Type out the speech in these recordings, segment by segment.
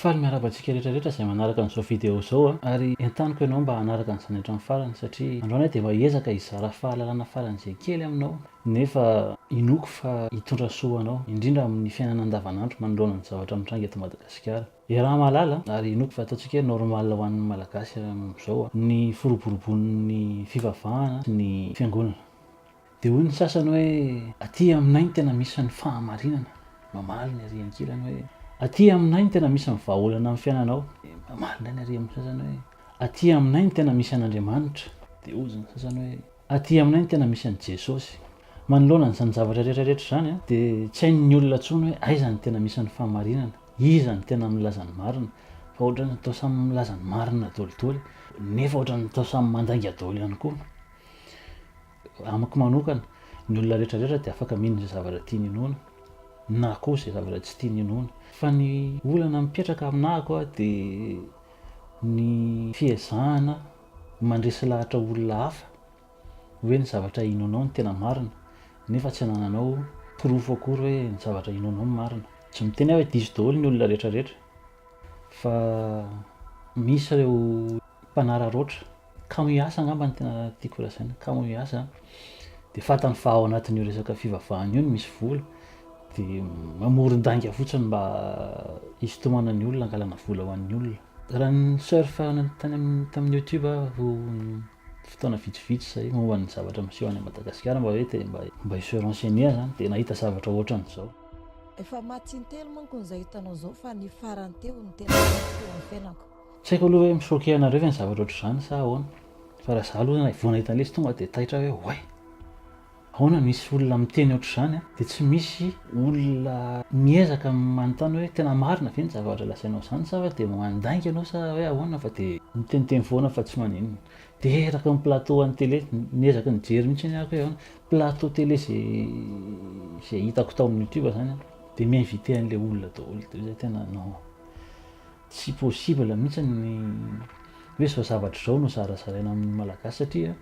Faly miarabantsika rehetrarehetra izay manaraka an'izao vidéo izao ary entaniko ianao mba hanaraka an'izany hatramin'ny farany satria androany dia mba hiezaka hizara fahalalana faran'izay kely aminao nefa inoako fa hitondra soa anao indrindra amin'ny fiainana andavanandro manoloana ny zavatra mitranga eto Madagasikara. Iaraha mahalala ary inoako fa ataontsika hoe normal ho an'ny malagasy amin'izao ny firoborobon'ny fivavahana sy ny fiangonana. Dia hoy ny sasany hoe aty aminay ny tena misy ny fahamarinana, mamaly ny ary ankilany hoe aty aminay ny tena misy ny vahaolana amin'ny fiainanao. Mamaly indray ny ary amin'ny sasany hoe aty aminay ny tena misy an'Andriamanitra. Dia hoy ny sasany hoe aty aminay ny tena misy an'i Jesosy. Manoloana an'izany zavatra rehetrarehetra izany dia tsy hain'ny olona intsony hoe aiza ny tena misy ny fahamarinana, iza ny tena milaza ny marina, fa ohatrany atao samy milaza ny marina daholodoly nefa ohatrany atao samy mandainga daholo ihany koa. Amiko manokana ny olona rehetrarehetra dia afaka mino izay zavatra tiany inoana na koa izay zavatra tsy tiany inoana, fa ny olana mipetraka aminahako dia ny fiezahana mandresy lahatra olona hafa hoe ny zavatra inoanao ny tena marina nefa tsy anananao profo akory hoe ny zavatra inoanao ny marina. Tsy miteny hoe diso daholo ny olona rehetrarehetra fa misy ireo mpanararoatra kamoiasa angamba ny tena tiako lazaina, kamoiasa dia fantany fa ao anatin'io resaka fivavahana io misy vola dia mamoron-danga fotsiny mba hisintomana ny olona, hangalana vola ho an'ny olona. Raha ny surf tamin'ny YouTube fotoana vitsivitsy zay momba ny zavatra miseho any Madagasikara mba hoe mba hiseho renseigner zany dia nahita zavatra ohatran'izao. Efa matsiny telo manko ny izay hitanao izao fa ny farany teo ny tena teo amin'ny fiainako. Tsy haiko aloha hoe misoky anareo ve ny zavatra ohatr'izany sa ahoana, fa raha izaho aloha vao nahita an'ilay izy tonga dia taitra hoe oay, ahoana misy olona miteny ohatr'izany dia tsy misy olona miezaka manontany hoe tena marina ve ny zavatra lazainao izany sa dia mandainga ianao sa hoe ahoana, fa dia miteniteny foana fa tsy maninona. Dia eraky ny plateau an'ny télé niezaka nijery mihitsy ny ako hoe ahoana plateau télé izay hitako tao amin'ny YouTube zany dia mi-invité an'ilay olona daholo. Dia zay tena non, tsy possible mihitsy ny hoe izao zavatra izao no zarazaraina amin'ny malagasy satria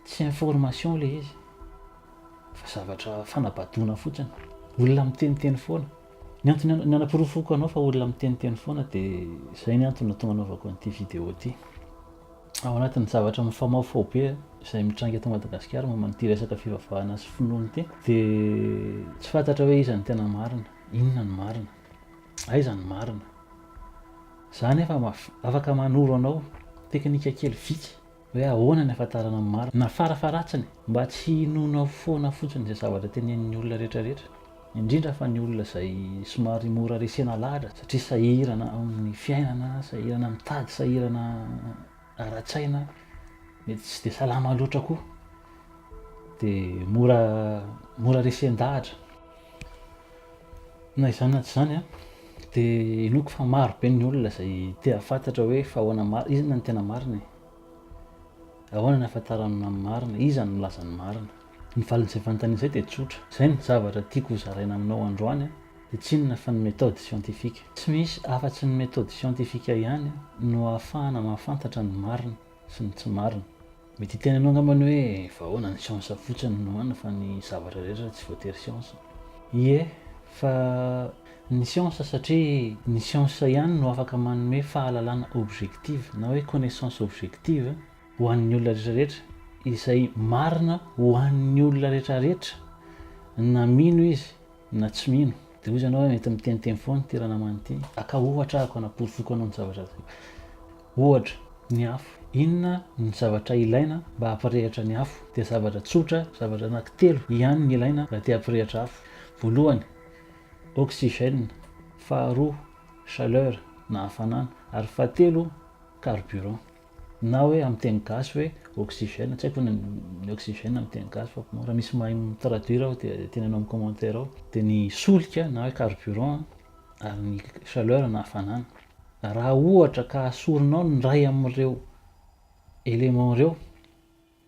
tsy information ilay izy fa zavatra fanabadoana fotsiny, olona miteniteny foana. Ny antony nanapirofoko anao fa olona miteniteny foana dia izay ny antony nahatonga anaovako an'ity vidéo ity. Ao anatin'ny zavatra mifamaofao be izay mitranga eto Madagasikara momba n'ity resaka fivavahana sy finoana ity dia tsy fantatra hoe iza ny tena marina, inona ny marina, aiza ny marina. Za nefa afaka manoro anao teknika kely vitsy hoe ahoana ny ahafantarana ny marina na farafaratsiny mba tsy hinoanao foana fotsiny izay zavatra tenenin'ny olona rehetrarehetra, indrindra fa ny olona izay somary mora resena lahatra satria sahirana amin'ny fiainana, sahirana mitady, sahirana ara-tsaina, mety tsy dia salama loatra koa dia mora resen-dahatra. Na izany na tsy izany dia inoako fa maro be ny olona izay te hahafantatra hoe fa ahoana iza ny tena marina, ahoana ny ahafantarana ny marina, iza ny milaza ny marina. Ny valin'izay fanontaniana izay dia tsotra. Izay ny zavatra tiako hozaraina aminao androany dia tsy inona fa ny méthode scientifique. Tsy misy afa-tsy ny méthode scientifique ihany no ahafahana mahafantatra ny marina sy ny tsy marina. Mety hitenenao angambany hoe fa ahoana ny science fotsiny no marina fa ny zavatra rehetra tsy voatery science. Ie, fa ny science satria ny science ihany no afaka manome fahalalana objective na hoe connaissance objective ho an'ny olona rehetrarehetra izay marina ho an'ny olona rehetrarehetra na mino izy na tsy mino. Dia hoy ianao hoe mety miteniteny foana ity raha namana ity, aka ohatra ako hanaporofoko anao ny zavatra ohatra ny afo. Inona ny zavatra ilaina mba hampirehitra ny afo? Dia zavatra tsotra, zavatra anankitelo ihany ny ilaina raha te hampirehitra afo. Voalohany oxygène, faharoa chaleur na hafanana, ary fahatelo carburant na hoe amin'ny teny gasy hoe oxygène. Tsy haiko ny oxygène amin'ny teny gasy fa raha misy mahay mitraduire aho dia tenenao amin'ny commentaire ao. Dia ny solika na hoe carburant ary ny chaleur na hafanana. Raha ohatra ka asorinao ny ray amin'ireo élément ireo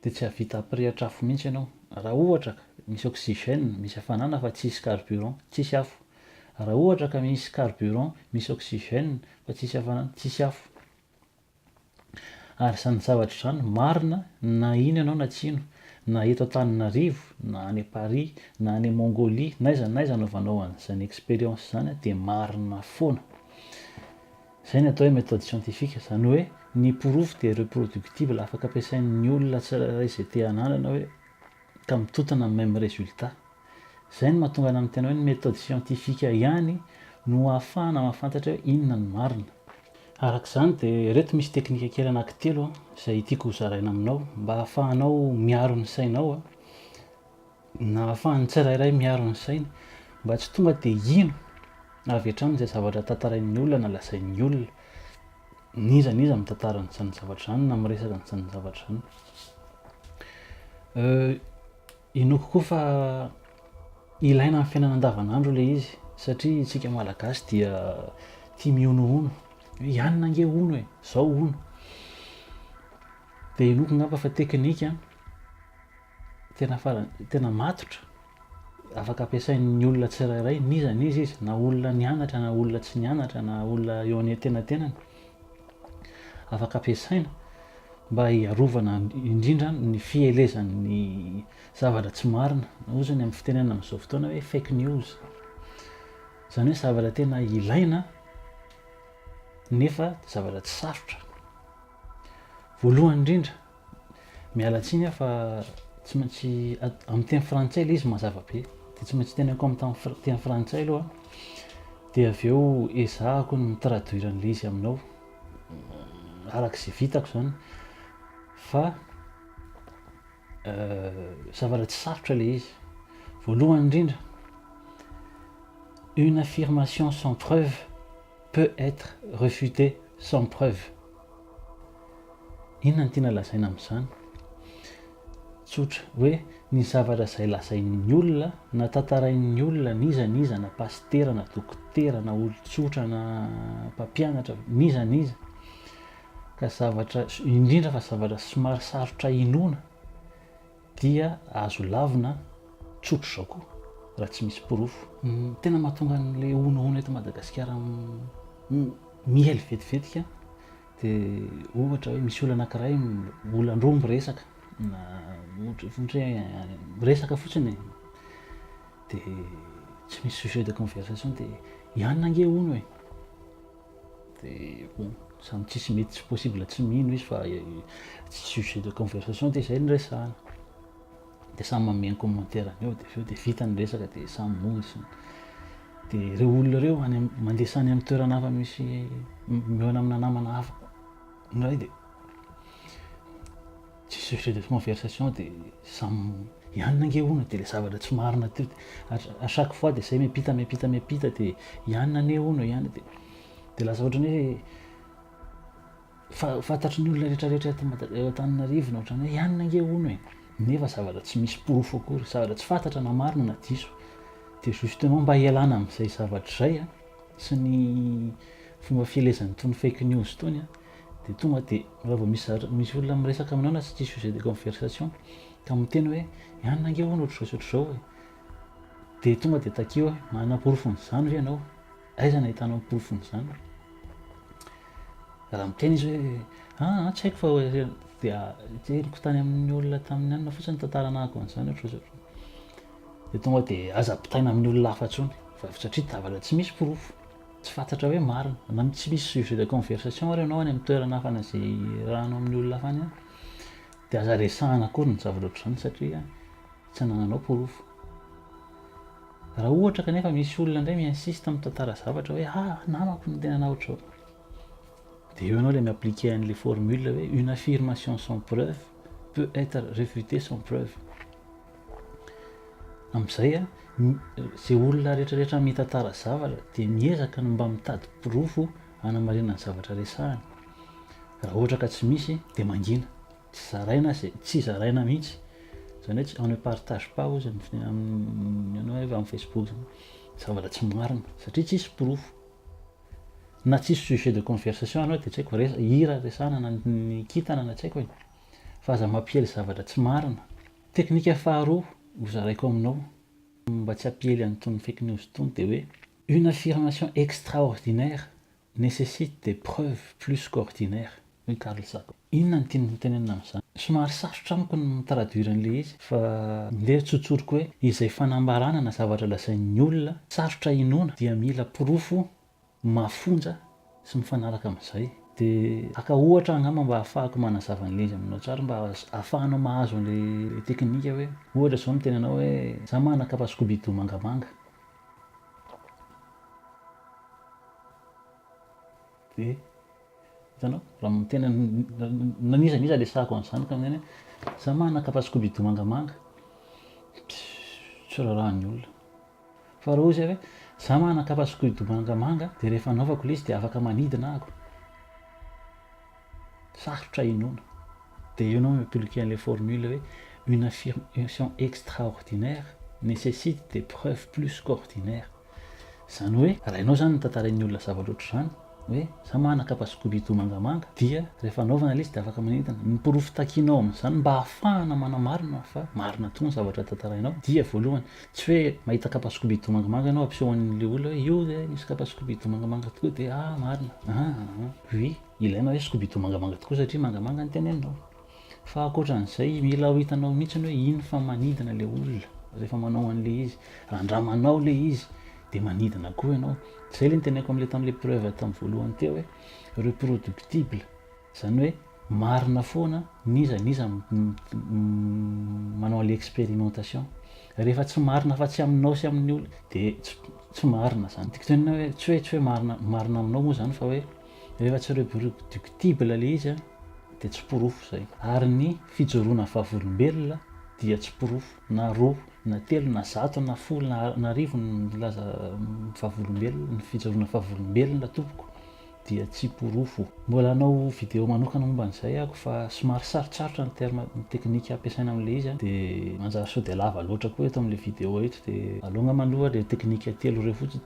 dia tsy havita hampirehitra afo mihitsy ianao. Raha ohatra ka misy oxygène, misy hafanana fa tsisy carburant, tsisy afo. Raha ohatra ka misy carburant, misy oxygène fa tsisy hafanana, tsisy afo. Ary izany zavatra izany marina na ino ianao na tsy ino, na eto Antananarivo, na any Paris, na any Mongolie, n'aiza n'aiza anaovanao an'izany expérience izany dia marina foana. Zay ny atao hoe méthode scientifique, zany hoe ny porofo dia reproductible, afaka ampiasain'ny olona tsirairay izay te hananana hoe ka mitotana amin'ny même résultat. Zay no mahatonga anahy miteny hoe ny méthode scientifique ihany no ahafahana mahafantatra hoe inona ny marina. Arak'izany dia reto misy teknika kely anankitelo izay tiako hozaraina aminao mba ahafahanao miaro ny sainao na ahafahan'ny tsirairay miaro ny sainy mba tsy tonga dia ino avy hatrany izay zavatra tantarain'ny olona na lazain'ny olona. Niza mitantara an'izany zavatra izany na miresaka an'izany zavatra izany. Inoako koa fa ilaina amin'ny fiainana andavanandro ilay izy satria isika malagasy dia tia mionono hoe ihanina ange hono e, izao hono. Dia inoako ngamba fa teknika tena matotra afaka ampiasain'ny olona tsirairay niza izy na olona nianatra na olona tsy nianatra na olona eo antenantenany. Afaka ampiasaina mba hiarovana indrindra ny fielezan'ny zavatra tsy marina, ozy ny amin'ny fitenenana amin'izao fotoana hoe fake news. Zany hoe zavatra tena ilaina nefa zavatra tsy sarotra. Voalohany indrindra, miala tsiny aho fa tsy maintsy amin'ny teny frantsay ilay izy mazava be, dia tsy maintsy teneniko amin'ny teny frantsay aloha, dia avy eo ezahako ny mitraduire an'ilay izy aminao arak'izay vitako zany fa zavatra tsy sarotra ilay izy. Voalohany indrindra, une affirmation sans preuve peut être réfutée sans preuve. Inona no tiana lazaina amin'izany? Tsotra hoe ny zavatra izay lazain'ny olona na tantarain'ny olona niza na pastera na dokotera na olon-tsotra na mpampianatra niza ka zavatra indrindra fa zavatra somary sarotra inoana dia azo lavina tsotra izao koa raha tsy misy porofo. Tena mahatonga an'ilay honohono eto Madagasikara mihaily vetivetika dia ohatra hoe misy olona anankiray olon-droa miresaka na ohatra miresaka fotsiny dia tsy misy sujet de conversation dia ihanina ange hono e. Dia bon, samy tsisy mety tsy possible tsy mino izy fa tsy sujet de conversation dia izay no resahana. Dia samy manome ny commentaire eo dia vita ny resaka dia samy monjy. Dia ireo olona ireo mandeha sany amin'ny toerana hafa misy mihaona amina namana hafa indray dia tsy sujet de conversation dia samy ihanina ange hono dia ilay zavatra tsy marina teo à chaque fois dia izay miampita dia ihanina ane hono ihany dia lasa ohatran'ny hoe fantatry ny olona rehetrarehetra eto Antananarivo na ohatran'ny hoe ihanina ange hono e, nefa zavatra tsy misy porofo akory, zavatra tsy fantatra na marina na diso. Dia justement mba hialana amin'izay zavatra izay sy ny fomba fielezan'ny tony fake news tony dia tonga dia raha vao misy olona miresaka aminao na tsy sujet de conversation ka miteny hoe ihanina ange hono ohatr'izao e, dia tonga dia takeo hoe manana porofon'izany ve ianao, aiza no ahitanao porofon'izany? Raha miteny izy hoe tsy haiko fa dia jeriko tany amin'ny olona tamin'ny anona fotsiny tantara anahako an'izany ohatr'izao. Dia tonga dia aza ampitaina amin'ny olona hafa intsony fa satria zavatra tsy misy porofo, tsy fantatra hoe marina na tsy misy sujet de conversation ary ianao any amin'ny toerana hafa na izay rahanao amin'ny olona hafa any dia aza resahana akory ny zavatra ohatr'izany satria tsy anananao porofo. Raha ohatra kanefa misy olona indray mi-insiste mitantara zavatra hoe namako no tena ohatr'izao, dia eo ianao ilay mi-appliquer an'ilay formule hoe une affirmation sans preuve peut être réfutée sans preuve. Amin'izay izay olona rehetrarehetra mitantara zavatra dia miezaka no mba mitady porofo hanamarinana ny zavatra resahany. Raha ohatra ka tsy misy dia mangina, tsy zaraina mihitsy. Zany hoe on ne partage pas ozy amin'ny Facebook zavatra tsy marina satria tsisy porofo. Na tsisy sujet de conversation anao dia tsy haiko hira resahana na ny kintana na tsy haiko e, fa aza mampiely zavatra tsy marina. Teknika faharoa hozaraiko aminao mba tsy hampiely an'itony fake news itony dia hoe une affirmation extraordinaire nécessite des preuves plus qu'ordinaires. Hoe Carl Sagan. Inona no tiany tenenina amin'izany? Somary sarotra amiko ny mitraduire an'ilay izy fa ndeha tsotsoriko hoe izay fanambarana na zavatra lazain'ny olona sarotra inoana dia mila porofo mafonja sy mifanaraka amin'izay. Dia aka ohatra angamba mba ahafahako manazava an'ilay izy aminao tsara mba ahafahanao mahazo an'ilay teknika hoe ohatra izao miteny anao hoe za manana kapa scoubidou mangamanga. Dia hitanao raha miteny nanizaniza ilay sahako an'izany ka amin'izany hoe za manana kapa scoubidou mangamanga tsy rahan'ny olona. Fa raha ozy hoe za manana kapa scoubidou mangamanga dia rehefa anaovako ilay izy dia afaka manidina ahako. Sarotra inoana. Dia eo ianao mi-appliquer an'ilay formule hoe une affirmation extraordinaire nécessite des preuves plus qu'ordinaires. Izany hoe raha ianao zany tantarain'ny olona zavatra ohatr'izany hoe za manana kapa scoubidou mangamanga dia rehefa anaovana ilay izy dia afaka manidina. Ny porofo takianao amin'izany mba ahafahana manamarina fa marina toy ny zavatra tantarainao dia voalohany tsy hoe mahita kapa scoubidou mangamanga ianao ampisehoan'ilay olona hoe io dia misy kapa scoubidou mangamanga tokoa dia marina. Oui, ilaina hoe scoubidou mangamanga tokoa satria mangamanga ny teneninao. Fa ankoatran'izay mila ho hitanao mihitsy hoe ino fa manidina ilay olona rehefa manao an'ilay izy. Raha andramanao ilay izy dia manidina koa ianao. Izay ilay nitenenako tamin'ilay preuve tamin'ny voalohany teo hoe reproductible. Izany hoe marina foana niza manao an'ilay expérimentation. Rehefa tsy marina fa tsy aminao sy amin'ny olona dia tsy marina izany. Tiako tenena hoe tsy hoe marina aminao moa izany fa hoe rehefa tsy reproductible ilay izy dia tsy porofo izay. Ary ny fijoroana vavolombelona dia tsy porofo na roa na telo na zato na folo na arivo ny laza vavolombelona, ny fijoroana vavolombelona tompoko dia tsy porofo. Mbola hanao vidéo manokana momba an'izay ahako fa somary sarotsarotra ny terme ny teknika ampiasaina amin'ilay izy dia manjary sao dia lava loatra koa eto amin'ilay vidéo eto dia alonga maloha ilay teknika telo ireo fotsiny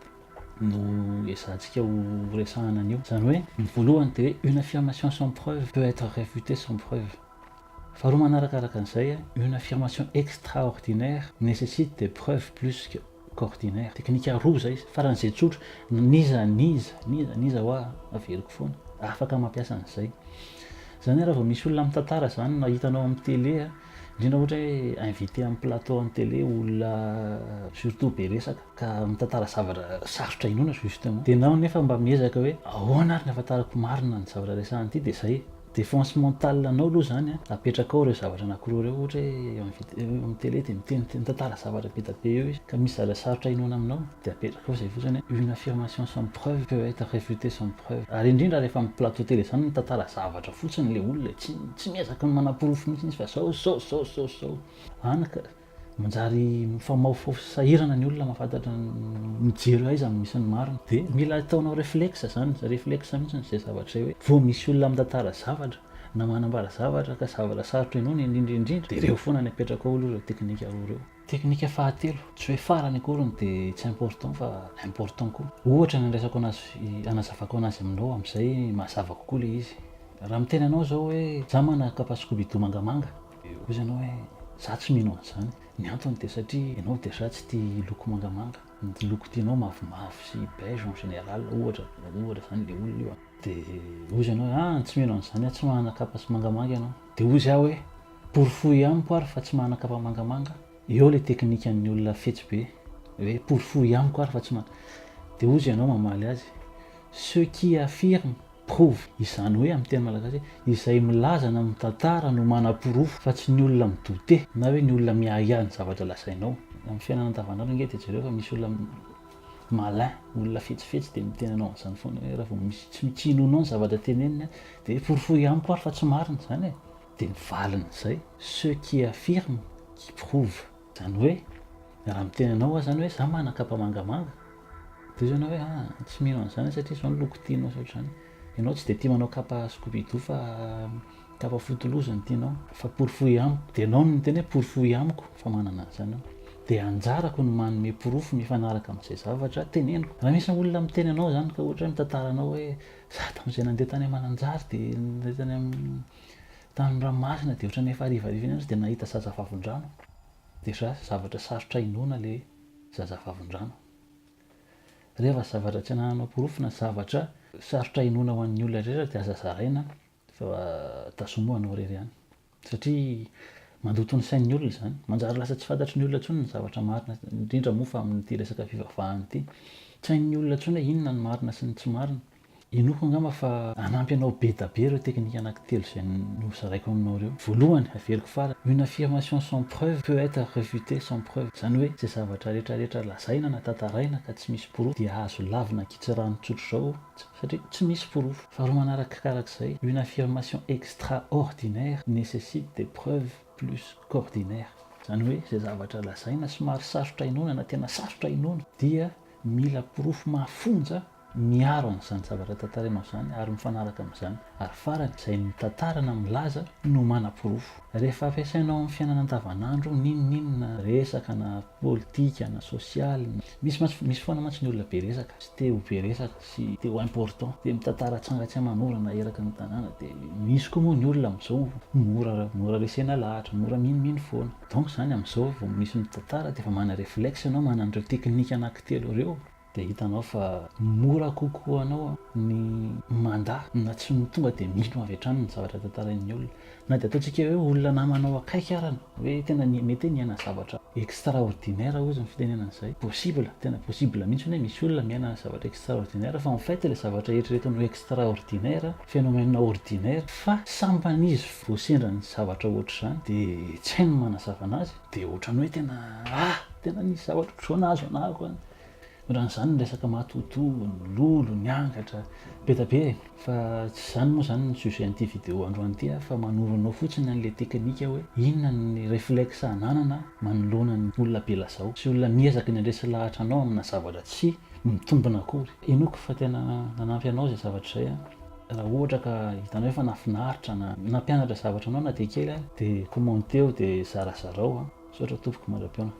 no ezahantsika ho resahana an'io. Izany hoe ny voalohany dia hoe une affirmation sans preuve peut être réfutée sans preuve. Faharoa manarakaraka an'izay une affirmation extraordinaire nécessite des preuves plus qu'ordinaire. Teknika roa zay faran'izay tsotra niza hoa averiko foana afaka mampiasa an'izay. Izany raha vao misy olona mitantara izany na hitanao amin'ny télé indrindra ohatra hoe invité amin'ny plateau amin'ny télé olona surtout be resaka ka mitantara zavatra sarotra inoana justement dia nao nefa mba miezaka hoe ahoana ary ny ahafantarako marina ny zavatra resahana ity dia izay défense mentale anao aloha zany apetraka ao ireo zavatra anankiroa ireo ohatra hoe amin'ny télé dia mitantara zavatra be da be eo izy ka misy zavatra sarotra inoana aminao dia apetraka ao izay fotsiny une affirmation sans preuve peut être réfutée sans preuve. Ary indrindra rehefa amin'ny plateau télé zany mitantara zavatra fotsiny ilay olona tsy miezaka ny manaporofo mihitsy izy fa zao anaka manjary mifamaofao sahirana ny olona mahafantatra mijery aiza misy ny marina dia mila ataonao réflexe zany réflexe mihitsy izay zavatra izay hoe vao misy olona mitantara zavatra na manambara zavatra ka zavatra sarotra inoana indrindra dia ireo foana ny apetraka ao aloha ireo teknika roa ireo. Teknika fahatelo tsy hoe farany akoriny dia tsy important fa important koa. Ohatra ny andraisako anazy anazavako anazy aminao amin'izay mahazava kokoa ilay izy. Raha miteny anao zao hoe za manana kapa scoubidou mangamanga ozy ianao hoe za tsy mino an'izany. Ny antony dia satria ianao déjà tsy tia loko mangamanga. Ny loko tianao mavomavo sy beige en général ohatra zany ilay olona io dia ozy ianao tsy mino an'izany tsy manana kapa mangamanga ianao dia ozy aho hoe porfoy amiko ary fa tsy manana kapa mangamanga. Eo ilay teknikan'ny olona fetsy be hoe porfoy amiko ary fa tsy manana dia ozy ianao mamaly azy ce qui affirme prouve. Izany hoe amin'ny teny malagasy izay milaza na mitantara no manaporofo fa tsy ny olona midote na hoe ny olona miahiahy ny zavatra lazainao. Amin'ny fiainana andavanandro nge dia jereo fa misy olona malin olona fetsifetsy dia miteny anao an'izany foana hoe raha vao misy tsy mitsinoanao ny zavatra teneniny dia porfoy amiko ary fa tsy marina izany dia mivalina izay ce qui affirme qui prouve. Izany hoe raha miteny anao zany hoe za manana kapa mangamanga dia izy ianao hoe tsy mino an'izany satria izao ny loko tianao ohatr'izany. Ianao tsy dia tia manao kapa scoubidou fa kapa fotoloza ny tianao fa porfoy amiko dia ianao no miteny hoe porfoy amiko fa manana an'izany aho dia anjarako ny manome porofo mifanaraka amin'izay zavatra teneniko. Raha misy olona miteny anao zany ka ohatra hoe mitantara anao hoe za tamin'izay nandeha tany Mananjary dia nandeha tany amin'ny ranomasina dia ohatrany efa harivariva iny dia nahita zazavavin-drano dia zavatra sarotra inoana ilay zazavavin-drano. Rehefa zavatra tsy anananao porofo na zavatra sarotra inoana ho an'ny olona rehetra dia aza zaraina fa tazomoanao irery ihany satria mandoto ny sain'ny olona izany. Manjary lasa tsy fantatry ny olona intsony ny zavatra marina indrindra moa fa amin'ity resaka fivavahana ity tsy hain'ny olona intsony hoe inona ny marina sy ny tsy marina Inoko angamba fa anampy anao be da be ireo teknika anankitelo zay nozaraiko aminao reo. Voalohany, averiko farany, une affirmation sans preuve peut être réfutée sans preuve. Zany hoe zay zavatra rehetrarehetra lazaina na tantaraina ka tsy misy porofo dia azo lavina kitsirano tsotro zao satria tsy misy porofo. Faharoa manarakarak'izay, une affirmation extraordinaire nécessite des preuves plus qu'ordinaires. Zany hoe zay zavatra lazaina somary sarotra inoana na tena sarotra inoana dia mila porofo mafonja miaro an'izany zavatra tantarainao zany ary mifanaraka amin'izany. Ary farany, izay tantara na milaza no mana-porofo. Rehefa ampiasainao amin'ny fiainana andavanandro, n'inona resaka na politika na sosialy, misy foana mantsy ny olona be resaka, tsy te ho be resaka sy te ho important, dia mitantara tsangatsy amanorana eraka ny tanàna. Dia misy koa moa ny olona amin'izao mora resena lahatra, mora minomino foana. Donc zany amin'izao vao misy mitantara dia efa mana réflexe ianao, mana an'ireo teknika anankitelo ireo, dia hitanao fa mora kokoa anao ny mandahy na tsy tonga dia mino avy hatrany ny zavatra tantarain'ny olona. Na dia ataontsika hoe olona namanao akaiky arany hoe tena mety hoe niaina zavatra extraordinaire ozy ny fitenenan'izay, possible, tena possible mihitsy hoe misy olona miaina zavatra extraordinaire fa en fait ilay zavatra eritreretinao extraordinaire phénomène ordinaire fa samban'izy vao sendra ny zavatra ohatr'izany dia tsy hainy manazava anazy dia ohatrany hoe tena nisy zavatra ohatr'izao nahazo anahako any. Ohatran'izany ny resaka matoto, ny lolo, ny angatra, be da be. Fa tsy zany moa zany ny sujet an'ity vidéo androany ity fa manoronao fotsiny an'ilay teknika hoe inona ny réflexe ananana manoloana ny olona be lazao sy olona miezaka ny handresy lahatra anao amina zavatra tsy mitombina akory. Inoko fa tena nanampy anao zay zavatra izay raha ohatra ka hitanao hoe fa nafinaritra na nampianatra zavatra anao na dia kely dia commenté dia zarazarao sao tompoko mandram-piaona.